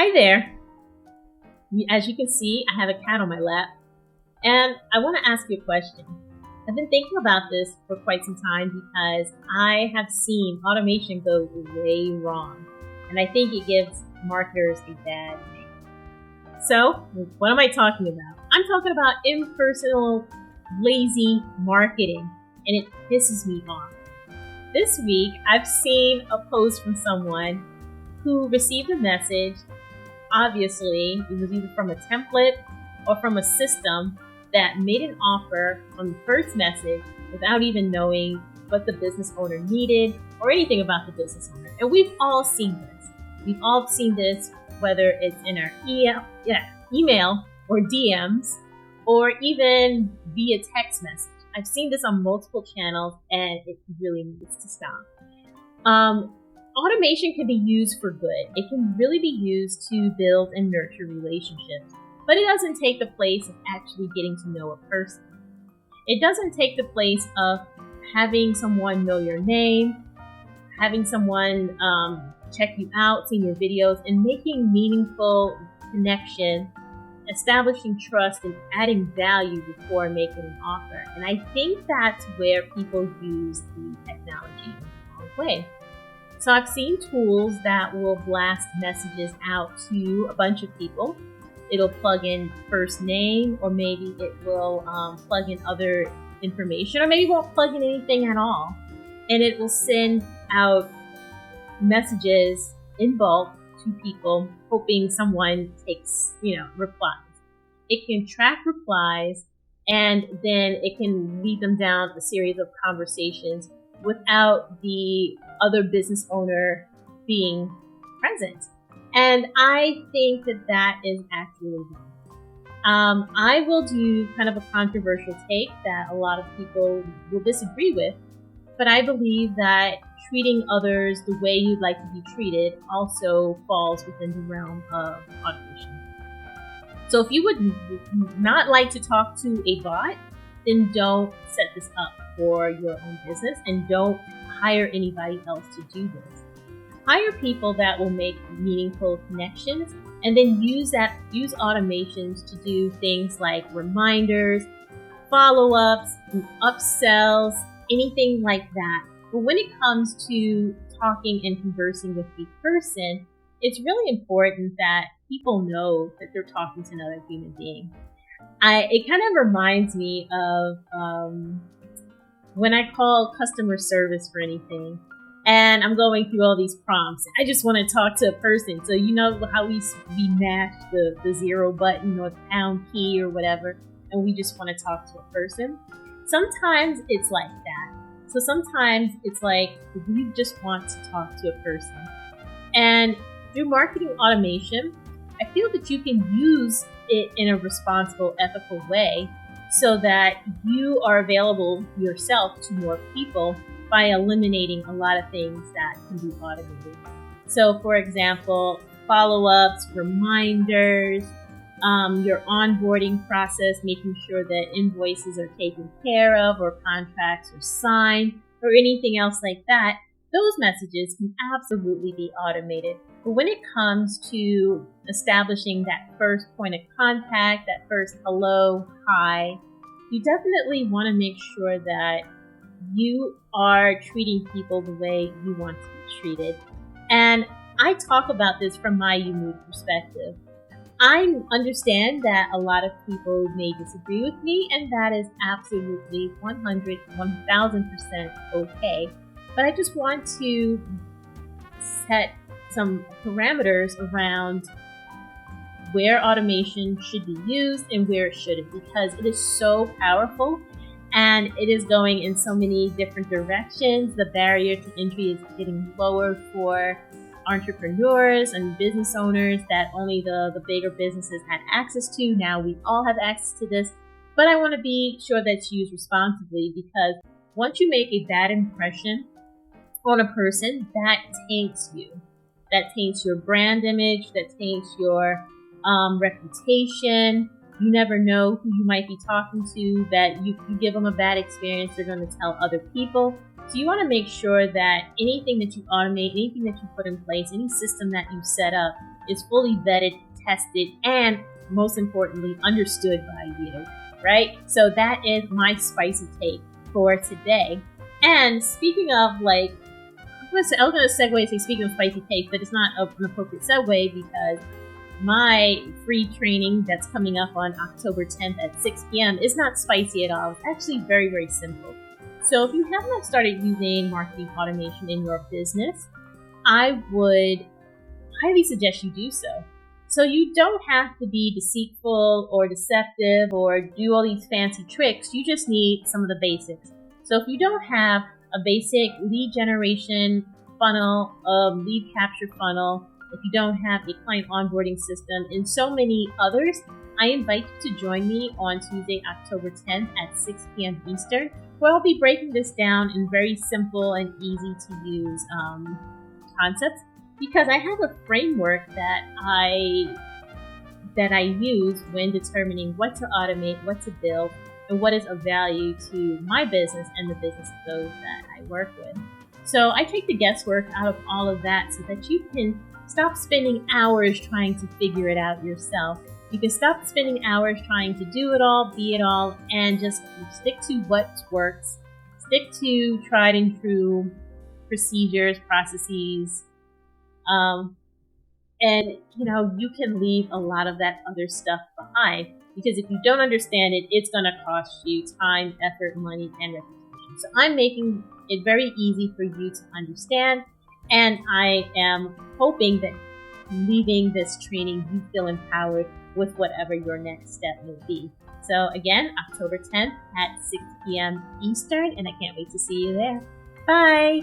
Hi there. As you can see, I have a cat on my lap, and I want to ask you a question. I've been thinking about this for quite some time because I have seen automation go way wrong, and I think it gives marketers a bad name. So, what am I talking about? I'm talking about impersonal, lazy marketing, and it pisses me off. This week, I've seen a post from someone who received a message. Obviously, it was either from a template or from a system that made an offer on the first message without even knowing what the business owner needed or anything about the business owner. And we've all seen this. We've all seen this, whether it's in our email or DMs or even via text message. I've seen this on multiple channels, and it really needs to stop. Automation can be used for good. It can really be used to build and nurture relationships, but it doesn't take the place of actually getting to know a person. It doesn't take the place of having someone know your name, having someone check you out, seeing your videos, and making meaningful connection, establishing trust, and adding value before making an offer. And I think that's where people use the technology in the wrong way. So I've seen tools that will blast messages out to a bunch of people. It'll plug in first name, or maybe it will plug in other information, or maybe it won't plug in anything at all. And it will send out messages in bulk to people, hoping someone takes, replies. It can track replies, and then it can lead them down a series of conversations without the other business owner being present. And I think that is actually wrong. I will do kind of a controversial take that a lot of people will disagree with, but I believe that treating others the way you'd like to be treated also falls within the realm of automation. So if you would not like to talk to a bot, then don't set this up for your own business, and don't hire anybody else to do this. Hire people that will make meaningful connections, and then use automations to do things like reminders, follow-ups, upsells, anything like that. But when it comes to talking and conversing with a person, it's really important that people know that they're talking to another human being. It kind of reminds me of when I call customer service for anything, and I'm going through all these prompts. I just want to talk to a person. So you know how we mash the zero button or the pound key or whatever, and we just want to talk to a person. Sometimes it's like that. So sometimes it's like we just want to talk to a person. And through marketing automation, I feel that you can use it in a responsible, ethical way so that you are available yourself to more people by eliminating a lot of things that can be automated. So, for example, follow-ups, reminders, your onboarding process, making sure that invoices are taken care of or contracts are signed or anything else like that. Those messages can absolutely be automated. But when it comes to establishing that first point of contact, that first hello, hi, you definitely want to make sure that you are treating people the way you want to be treated. And I talk about this from my unique perspective. I understand that a lot of people may disagree with me, and that is absolutely 1000% okay. But I just want to set some parameters around where automation should be used and where it shouldn't, because it is so powerful and it is going in so many different directions. The barrier to entry is getting lower for entrepreneurs and business owners that only the bigger businesses had access to. Now we all have access to this, but I want to be sure that it's used responsibly, because once you make a bad impression on a person, that taints you. That taints your brand image, that taints your reputation. You never know who you might be talking to, that you give them a bad experience, they're going to tell other people. So you want to make sure that anything that you automate, anything that you put in place, any system that you set up is fully vetted, tested, and most importantly, understood by you, right? So that is my spicy take for today. And speaking of like, I was going to segue and say speaking of spicy take, but it's not an appropriate segue because my free training that's coming up on October 10th at 6 p.m. is not spicy at all. It's actually very, very simple. So if you have not started using marketing automation in your business, I would highly suggest you do so. So you don't have to be deceitful or deceptive or do all these fancy tricks. You just need some of the basics. So if you don't have a basic lead generation funnel, lead capture funnel, if you don't have a client onboarding system, and so many others, I invite you to join me on Tuesday, October 10th at 6 p.m. Eastern, where I'll be breaking this down in very simple and easy to use concepts, because I have a framework that I use when determining what to automate, what to build, and what is of value to my business and the business of those that I work with. So I take the guesswork out of all of that so that you can stop spending hours trying to figure it out yourself. You can stop spending hours trying to do it all, be it all, and just stick to what works. Stick to tried and true procedures, processes, and you can leave a lot of that other stuff behind, because if you don't understand it, it's going to cost you time, effort, money, and reputation. So I'm making it very easy for you to understand, and I am hoping that leaving this training, you feel empowered with whatever your next step may be. So again, October 10th at 6 p.m. Eastern, and I can't wait to see you there. Bye!